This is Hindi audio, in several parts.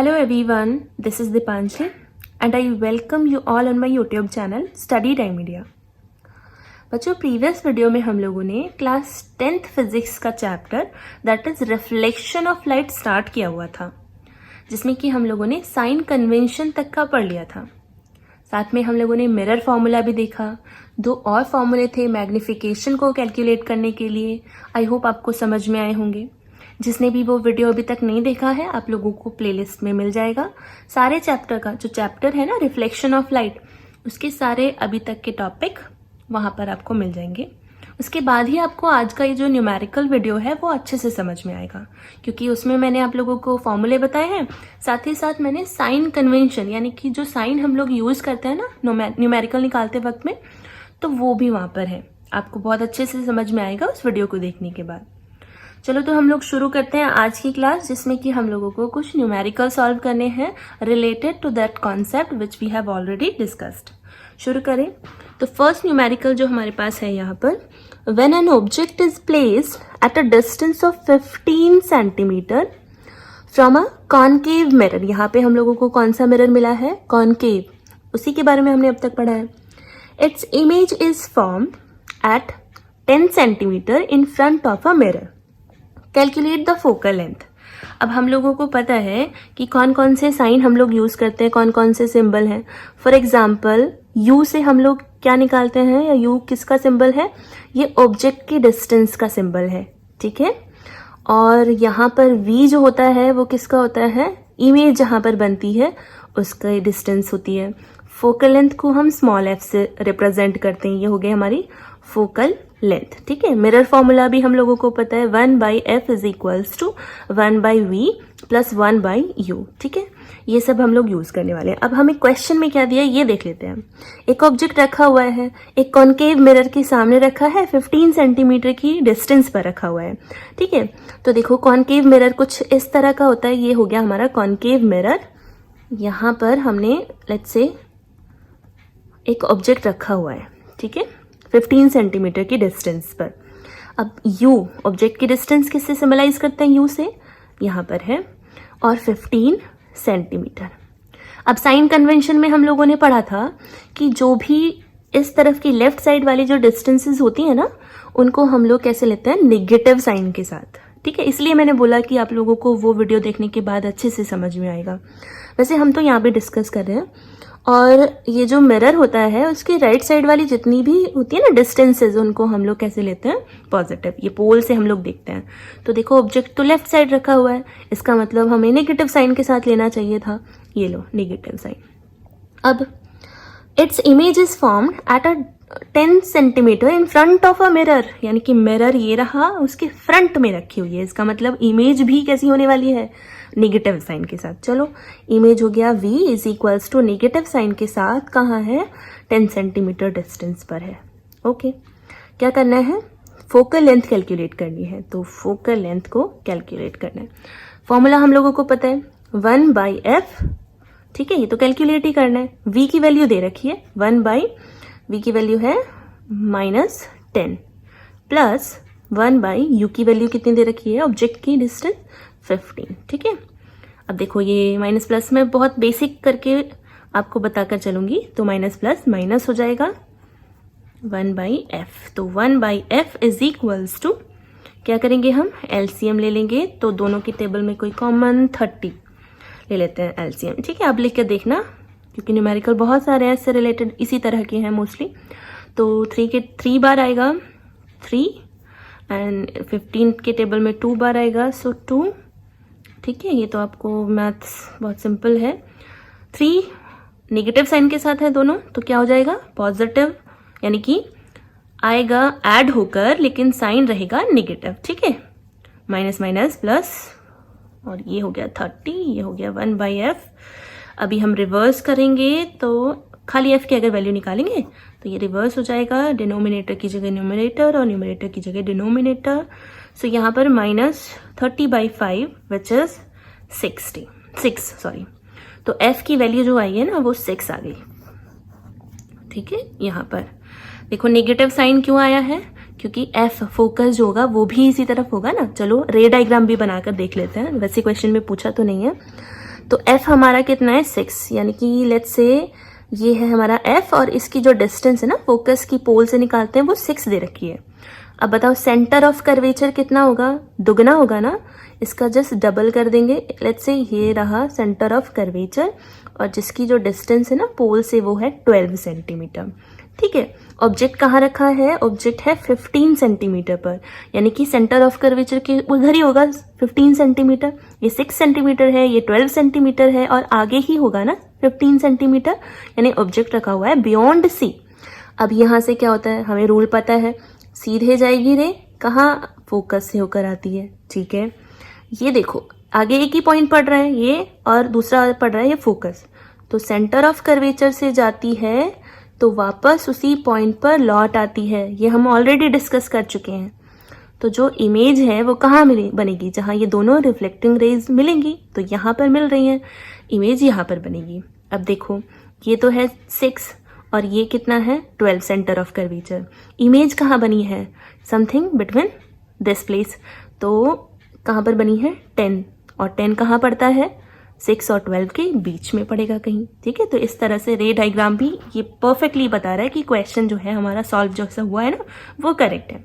Hello everyone, this is Dipanshi and I welcome you all on my YouTube channel Study Time Media। बच्चों प्रीवियस वीडियो में हम लोगों ने क्लास 10th फिजिक्स का chapter that is reflection of light start किया हुआ था, जिसमें कि हम लोगों ने साइन कन्वेंशन तक का पढ़ लिया था। साथ में हम लोगों ने मिरर फॉर्मूला भी देखा, दो और फॉर्मूले थे मैग्निफिकेशन को कैलकुलेट करने के लिए। आई होप आपको समझ में आए होंगे। जिसने भी वो वीडियो अभी तक नहीं देखा है, आप लोगों को प्लेलिस्ट में मिल जाएगा। सारे चैप्टर का जो चैप्टर है ना रिफ्लेक्शन ऑफ लाइट, उसके सारे अभी तक के टॉपिक वहां पर आपको मिल जाएंगे। उसके बाद ही आपको आज का ये जो न्यूमेरिकल वीडियो है वो अच्छे से समझ में आएगा, क्योंकि उसमें मैंने आप लोगों को फॉर्मूले बताए हैं, साथ ही साथ मैंने साइन कन्वेंशन यानी कि जो साइन हम लोग यूज करते हैं ना न्यूमेरिकल निकालते वक्त में, तो वो भी वहां पर है। आपको बहुत अच्छे से समझ में आएगा उस वीडियो को देखने के बाद। चलो तो हम लोग शुरू करते हैं आज की क्लास, जिसमें कि हम लोगों को कुछ न्यूमेरिकल सॉल्व करने हैं related to that concept which we have already discussed. शुरू करें तो फर्स्ट न्यूमेरिकल जो हमारे पास है यहाँ पर, when an object is placed at a distance of 15 centimetre from a concave mirror. यहाँ पे हम लोगों को कौन सा मिरर मिला है? कॉनकेव, उसी के बारे में हमने अब तक पढ़ा है। Its image is formed at 10 centimetre in front of a mirror. Calculate the focal length. अब हम लोगों को पता है कि कौन कौन से साइन हम लोग यूज करते हैं, कौन कौन से सिंबल हैं। फॉर एग्जाम्पल यू से हम लोग क्या निकालते हैं, या यू किसका सिंबल है? ये ऑब्जेक्ट की डिस्टेंस का सिंबल है, ठीक है। और यहाँ पर वी जो होता है वो किसका होता है? इमेज जहाँ पर बनती है उसका डिस्टेंस होती है। फोकल लेंथ को हम स्मॉल एफ से रिप्रेजेंट करते हैं, ये हो गई हमारी फोकल लेंथ, ठीक है। मिरर फॉर्मूला भी हम लोगों को पता है, 1/f is equals to 1/v plus 1/u, ठीक है। ये सब हम लोग यूज करने वाले हैं। अब हमें क्वेश्चन में क्या दिया ये देख लेते हैं। एक ऑब्जेक्ट रखा हुआ है, एक कॉनकेव मिरर के सामने रखा है, 15 सेंटीमीटर की डिस्टेंस पर रखा हुआ है, ठीक है। तो देखो कॉनकेव मिरर कुछ इस तरह का होता है। ये हो गया हमारा कॉनकेव मिरर। यहाँ पर हमने लेट्स से एक ऑब्जेक्ट रखा हुआ है, ठीक है, 15 सेंटीमीटर की डिस्टेंस पर। अब u ऑब्जेक्ट की डिस्टेंस किससे सिंबलाइज करते हैं? u से, यहाँ पर है, और 15 सेंटीमीटर। अब साइन कन्वेंशन में हम लोगों ने पढ़ा था कि जो भी इस तरफ की लेफ्ट साइड वाली जो डिस्टेंसेस होती है ना, उनको हम लोग कैसे लेते हैं? नेगेटिव साइन के साथ, ठीक है। इसलिए मैंने बोला कि आप लोगों को वो वीडियो देखने के बाद अच्छे से समझ में आएगा। वैसे हम तो यहाँ पे डिस्कस कर रहे हैं। और ये जो मिरर होता है उसकी राइट साइड वाली जितनी भी होती है ना डिस्टेंसेस, उनको हम लोग कैसे लेते हैं? पॉजिटिव। ये पोल से हम लोग देखते हैं। तो देखो ऑब्जेक्ट तो लेफ्ट साइड रखा हुआ है, इसका मतलब हमें नेगेटिव साइन के साथ लेना चाहिए था। ये लो नेगेटिव साइन। अब its image is formed at a 10 centimetre in front of a mirror, यानी कि मिरर ये रहा, उसके फ्रंट में रखी हुई है। इसका मतलब इमेज भी कैसी होने वाली है? नेगेटिव साइन के साथ। चलो इमेज हो गया v is equals to negative sign के साथ, कहाँ है? 10 सेंटीमीटर डिस्टेंस पर है। ओके, क्या करना है? फोकल लेंथ कैलकुलेट करनी है। तो फोकल लेंथ को कैलकुलेट करना है। फॉर्मूला हम लोगों को पता है 1/f, ठीक है। ये तो कैलकुलेट ही करना है। v की वैल्यू दे रखी है 1/v की वैल्यू है -10 प्लस 1/u की वैल्यू कितनी दे रखी है? ऑब्जेक्ट की डिस्टेंस 15, ठीक है। अब देखो ये माइनस प्लस में बहुत बेसिक करके आपको बताकर चलूंगी, तो माइनस प्लस माइनस हो जाएगा 1/f। तो 1/f इज इक्वल्स टू क्या करेंगे हम? एलसीएम ले लेंगे। तो दोनों की टेबल में कोई कॉमन 30 ले लेते हैं एलसीएम, ठीक है। आप लिख के देखना, क्योंकि न्यूमेरिकल बहुत सारे हैं इससे रिलेटेड, इसी तरह के हैं मोस्टली। तो 3 बार आएगा 3 एंड 15 के टेबल में 2 बार आएगा, सो 2, ठीक है। ये तो आपको मैथ्स बहुत सिंपल है। 3 नेगेटिव साइन के साथ है दोनों, तो क्या हो जाएगा? पॉजिटिव, यानी कि आएगा ऐड होकर, लेकिन साइन रहेगा नेगेटिव, ठीक है। माइनस माइनस प्लस, और ये हो गया 30, ये हो गया 1/f। अभी हम रिवर्स करेंगे तो खाली f की अगर वैल्यू निकालेंगे तो ये रिवर्स हो जाएगा, डिनोमिनेटर की जगह न्यूमरेटर और न्यूमरेटर की जगह डिनोमिनेटर। सो यहाँ पर -30/5 विच इज 6, तो f की वैल्यू जो आई है ना वो 6 आ गई, ठीक है। यहाँ पर देखो नेगेटिव साइन क्यों आया है? क्योंकि f फोकस जो होगा वो भी इसी तरफ होगा ना। चलो रे डायग्राम भी बनाकर देख लेते हैं, वैसे क्वेश्चन में पूछा तो नहीं है। तो f हमारा कितना है 6, यानी कि लेट्स से ये है हमारा f और इसकी जो डिस्टेंस है ना फोकस की पोल से निकालते हैं वो 6 दे रखी है। अब बताओ सेंटर ऑफ कर्वेचर कितना होगा, दुगना होगा ना, इसका जस्ट डबल कर देंगे। लेट्स से ये रहा सेंटर ऑफ कर्वेचर और जिसकी जो डिस्टेंस है ना पोल से वो है 12 सेंटीमीटर। ठीक है, ऑब्जेक्ट कहाँ रखा है, ऑब्जेक्ट है 15 सेंटीमीटर पर, यानी कि सेंटर ऑफ कर्वेचर के उधर ही होगा 15 सेंटीमीटर। ये 6 सेंटीमीटर है, ये 12 सेंटीमीटर है और आगे ही होगा ना 15 सेंटीमीटर, यानी ऑब्जेक्ट रखा हुआ है बियॉन्ड सी। अब यहाँ से क्या होता है, हमें रूल पता है, सीधे जाएगी रे कहाँ, फोकस से होकर आती है। ठीक है, ये देखो आगे एक ही पॉइंट पड़ रहा है ये और दूसरा पड़ रहा है ये फोकस, तो सेंटर ऑफ कर्वेचर से जाती है तो वापस उसी पॉइंट पर लौट आती है। ये हम ऑलरेडी डिस्कस कर चुके हैं। तो जो इमेज है वो कहाँ बनेगी, जहाँ ये दोनों रिफ्लेक्टिंग रेज मिलेंगी, तो यहाँ पर मिल रही हैं, इमेज यहाँ पर बनेगी। अब देखो ये तो है 6 और ये कितना है 12 सेंटर ऑफ कर्वेचर, इमेज कहाँ बनी है, समथिंग बिटवीन दिस प्लेस, तो कहाँ पर बनी है 10, और 10 कहाँ पड़ता है 6 और 12 के बीच में पड़ेगा कहीं। ठीक है, तो इस तरह से रे डायग्राम भी ये परफेक्टली बता रहा है कि क्वेश्चन जो है हमारा सॉल्व जैसा हुआ है ना वो करेक्ट है।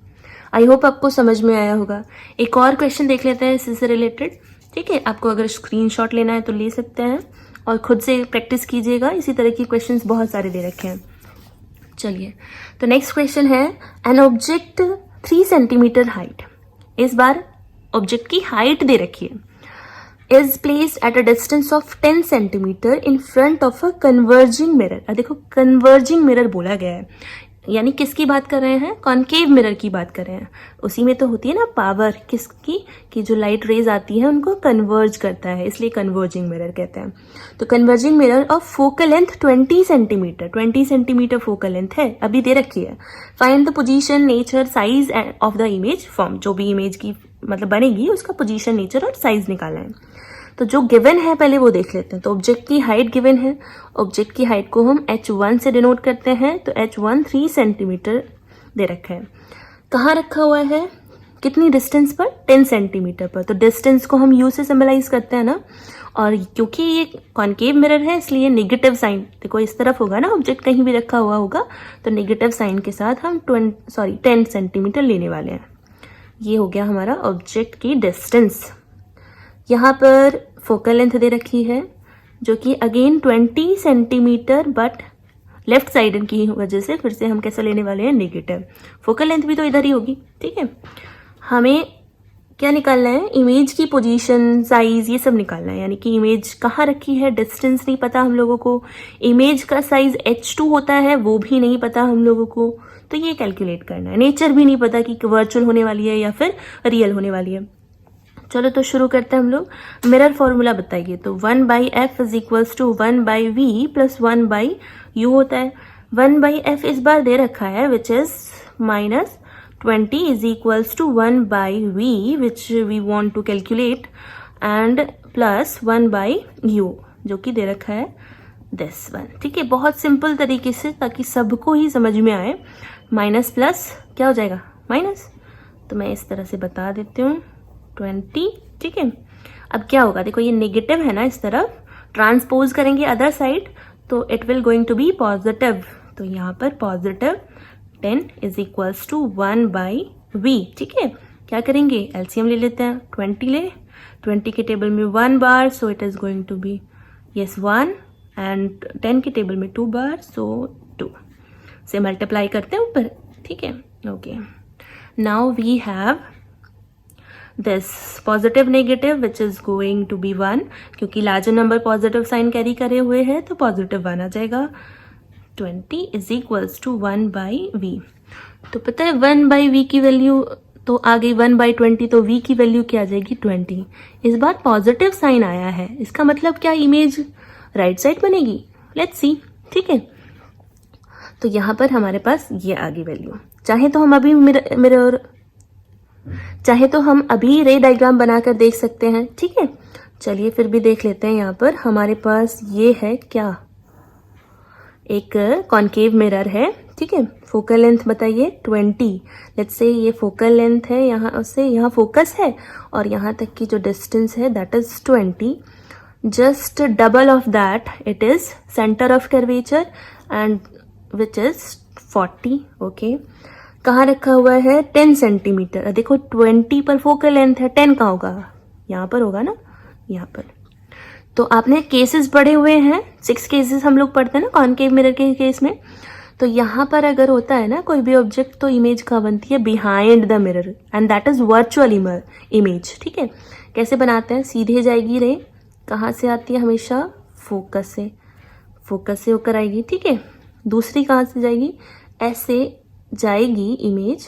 आई होप आपको समझ में आया होगा। एक और क्वेश्चन देख लेते हैं इससे रिलेटेड। ठीक है, आपको अगर स्क्रीनशॉट लेना है तो ले सकते हैं और खुद से प्रैक्टिस कीजिएगा, इसी तरह की क्वेश्चंस बहुत सारे दे रखे हैं। चलिए, तो नेक्स्ट क्वेश्चन है एन ऑब्जेक्ट 3 सेंटीमीटर हाइट, इस बार ऑब्जेक्ट की हाइट दे रखी है, is placed at a distance of 10 centimeter in front of a converging mirror। अब देखो converging mirror बोला गया है, यानी किसकी बात कर रहे हैं, कॉन्केव मिरर की बात कर रहे हैं। उसी में तो होती है ना पावर किसकी, कि जो लाइट रेज आती है उनको कन्वर्ज करता है, इसलिए कन्वर्जिंग मिरर कहते हैं। तो converging mirror of focal length 20 centimetre, 20 centimetre focal length है, अभी दे रखी है। Find the position, nature, size of the image form, जो भी इमेज की मतलब बनेगी उसका पोजीशन, नेचर और साइज निकालना है। तो जो गिवन है पहले वो देख लेते हैं। तो ऑब्जेक्ट की हाइट गिवन है, ऑब्जेक्ट की हाइट को हम h1 से डिनोट करते हैं, तो h1 3 सेंटीमीटर दे रखा है। कहाँ रखा हुआ है, कितनी डिस्टेंस पर, 10 सेंटीमीटर पर। तो डिस्टेंस को हम u से सिंबलाइज करते हैं ना, और क्योंकि ये कॉन्केव मिरर है इसलिए नेगेटिव साइन देखो इस तरफ होगा ना, ऑब्जेक्ट कहीं भी रखा हुआ होगा तो नेगेटिव साइन के साथ हम 10 सेंटीमीटर लेने वाले हैं। ये हो गया हमारा ऑब्जेक्ट की डिस्टेंस। यहाँ पर फोकल लेंथ दे रखी है जो कि again 20 centimetre, but left side की वजह से फिर से हम कैसे लेने वाले हैं, नेगेटिव। फोकल लेंथ भी तो इधर ही होगी। ठीक है, हमें क्या निकालना है, इमेज की पोजीशन, साइज, ये सब निकालना है, यानी कि इमेज कहाँ रखी है, डिस्टेंस नहीं पता हम लोगों को, इमेज का साइज h2 होता है वो भी नहीं पता हम लोगों को, तो ये कैलकुलेट करना है। नेचर भी नहीं पता कि वर्चुअल होने वाली है या फिर रियल होने वाली है। चलो तो शुरू करते हैं हम लोग। मिरर फॉर्मूला बताइए। तो 1/f is equals to 1/v plus 1/u होता है। 1/f इस बार दे रखा है which is -20 is equals to 1/v which we want to calculate, and plus 1/u जो कि दे रखा है दिस वन। ठीक है, बहुत सिंपल तरीके से ताकि सबको ही समझ में आए। माइनस प्लस क्या हो जाएगा, माइनस, तो मैं इस तरह से बता देती हूँ 20। ठीक है, अब क्या होगा, देखो ये नेगेटिव है ना, इस तरफ ट्रांसपोज करेंगे अदर साइड तो it will going to be positive. तो यहाँ पर positive 10 is equals to 1/v। ठीक है, क्या करेंगे, एलसीएम ले लेते हैं, 20 ले, 20 के टेबल में 1 बार, so it is going to be yes 1, and 10 के टेबल में 2 बार, सो 2 से मल्टीप्लाई करते हैं ऊपर। ठीक है, okay, now we have this positive negative which is going to be 1, क्योंकि larger number positive sign carry करे हुए हैं तो पॉजिटिव 1 आ जाएगा। 20 इज इक्वल्स टू 1/v। तो पता है 1/v की वैल्यू तो आ गई 1/20, तो v की वैल्यू क्या आ जाएगी 20। इस बार पॉजिटिव साइन आया है, इसका मतलब क्या, इमेज राइट साइड बनेगी, लेट्स सी। ठीक है, तो यहाँ पर हमारे पास ये आ गई वैल्यू। चाहे तो हम अभी रे डायग्राम बनाकर देख सकते हैं। ठीक है, चलिए फिर भी देख लेते हैं। यहाँ पर हमारे पास ये है क्या, एक कॉन्केव मिरर है। ठीक है, फोकल लेंथ बताइए 20, लेट्स से ये फोकल लेंथ है, यहाँ से यहाँ फोकस है और यहाँ तक की जो डिस्टेंस है that is 20। just double of that, it is center of curvature and which is 40. Okay, कहाँ रखा हुआ है? 10 सेंटीमीटर. देखो 20 पर फोकल लेंथ है, 10 कहाँ होगा? यहाँ पर होगा ना, यहाँ पर. तो आपने केसेस पढ़े हुए हैं, 6 केसेस हम लोग पढ़ते हैं ना कॉनकेव मिरर के केस में. तो यहाँ पर अगर होता है ना कोई भी ऑब्जेक्ट, तो इमेज कहाँ बनती है? Behind the mirror, and that is virtual image. ठीक है, कैसे बनाते हैं? सीधे जाएगी रे, कहाँ से आती है? हमेशा फोकस से होकर आएगी. ठीक है, दूसरी कहाँ से जाएगी? ऐसे जाएगी इमेज.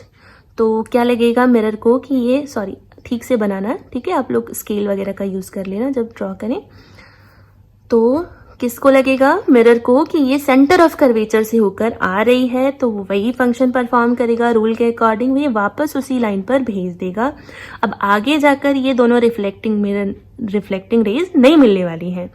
तो क्या लगेगा मिरर को कि ये, सॉरी ठीक से बनाना है. ठीक है, आप लोग स्केल वगैरह का यूज कर लेना जब ड्रॉ करें. तो किसको लगेगा? मिरर को, कि ये सेंटर ऑफ कर्वेचर से होकर आ रही है. तो वो वही फंक्शन परफॉर्म करेगा रूल के अकॉर्डिंग, ये वापस उसी लाइन पर भेज देगा. अब आगे जाकर ये दोनों रिफ्लेक्टिंग रेज नहीं मिलने वाली हैं.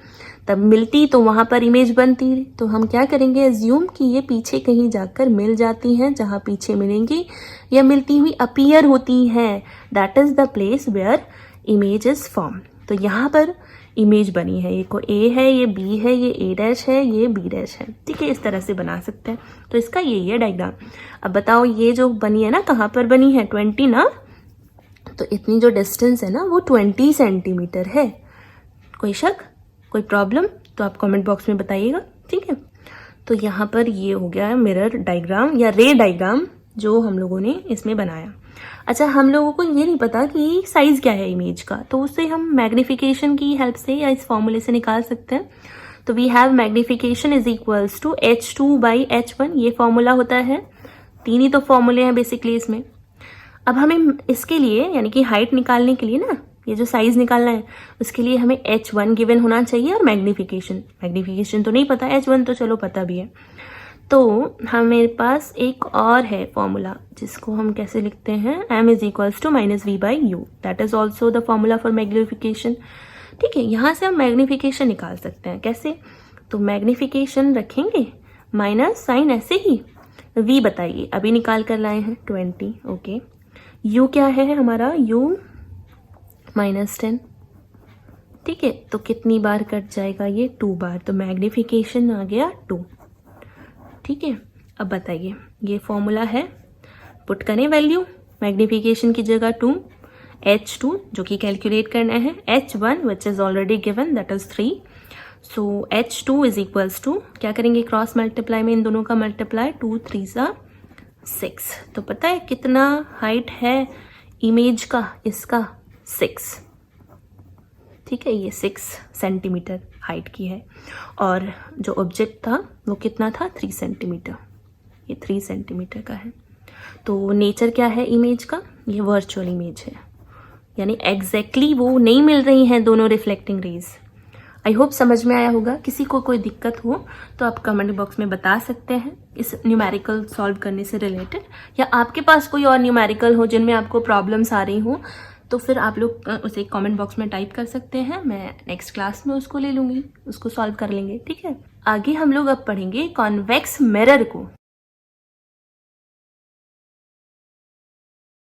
तब मिलती तो वहां पर इमेज बनती. तो हम क्या करेंगे? एज्यूम कि ये पीछे कहीं जाकर मिल जाती हैं. जहां पीछे मिलेंगी या मिलती हुई अपीयर होती हैं, that is the place where image is form. तो यहाँ पर इमेज बनी है. ये को ए है, ये बी है, ये ए डैश है, ये बी डैश है. ठीक है, इस तरह से बना सकते हैं. तो इसका यही है डायग्राम. अब बताओ ये जो बनी है ना, कहाँ पर बनी है? 20 ना. तो इतनी जो डिस्टेंस है ना वो 20 सेंटीमीटर है. कोई शक, कोई प्रॉब्लम? तो आप कमेंट बॉक्स में बताइएगा. ठीक है, तो यहाँ पर ये हो गया मिरर डायग्राम या रे डायग्राम जो हम लोगों ने इसमें बनाया. अच्छा, हम लोगों को ये नहीं पता कि साइज क्या है इमेज का, तो उससे हम मैग्निफिकेशन की हेल्प से या इस फॉर्मूले से निकाल सकते हैं. तो we have magnification is equals to h2/h1. ये फॉर्मूला होता है. 3 ही तो फॉर्मूले हैं बेसिकली इसमें. अब हमें इसके लिए, यानी कि हाइट निकालने के लिए ना, ये जो साइज निकालना है, उसके लिए हमें h1 गिवन होना चाहिए और मैग्निफिकेशन तो नहीं पता, h1 तो चलो पता भी है. तो हमारे पास एक और है फॉर्मूला, जिसको हम कैसे लिखते हैं? m is equals to -v/u. That is also the formula for magnification. ठीक है, यहाँ से हम मैग्निफिकेशन निकाल सकते हैं. कैसे? तो मैग्निफिकेशन रखेंगे माइनस साइन ऐसे ही. v बताइए, अभी निकाल कर लाए हैं 20. ओके, u क्या है हमारा? u -10. ठीक है, तो कितनी बार कट जाएगा ये? 2 बार. तो मैग्निफिकेशन आ गया 2. ठीक है, अब बताइए, ये फॉर्मूला है, पुट करें वैल्यू. मैग्निफिकेशन की जगह 2, h2 जो कि कैलकुलेट करना है, h1 which is already given that is 3. So h2 is equals to, क्या करेंगे? क्रॉस मल्टीप्लाई में इन दोनों का मल्टीप्लाई, 2 3 6. तो पता है कितना हाइट है इमेज का? इसका 6. ठीक है, ये 6 सेंटीमीटर हाइट की है. और जो ऑब्जेक्ट था वो कितना था? 3 सेंटीमीटर. ये 3 सेंटीमीटर का है. तो नेचर क्या है इमेज का? ये वर्चुअल इमेज है, यानी एग्जैक्टली वो नहीं मिल रही हैं दोनों रिफ्लेक्टिंग रेज. आई होप समझ में आया होगा. किसी को कोई दिक्कत हो तो आप कमेंट बॉक्स में बता सकते हैं इस न्यूमेरिकल सॉल्व करने से रिलेटेड, या आपके पास कोई और न्यूमेरिकल हो जिनमें आपको प्रॉब्लम्स आ रही हो, तो फिर आप लोग उसे कमेंट बॉक्स में टाइप कर सकते हैं. मैं नेक्स्ट क्लास में उसको ले लूँगी, उसको सॉल्व कर लेंगे. ठीक है, आगे हम लोग अब पढ़ेंगे कॉन्वेक्स मिरर को.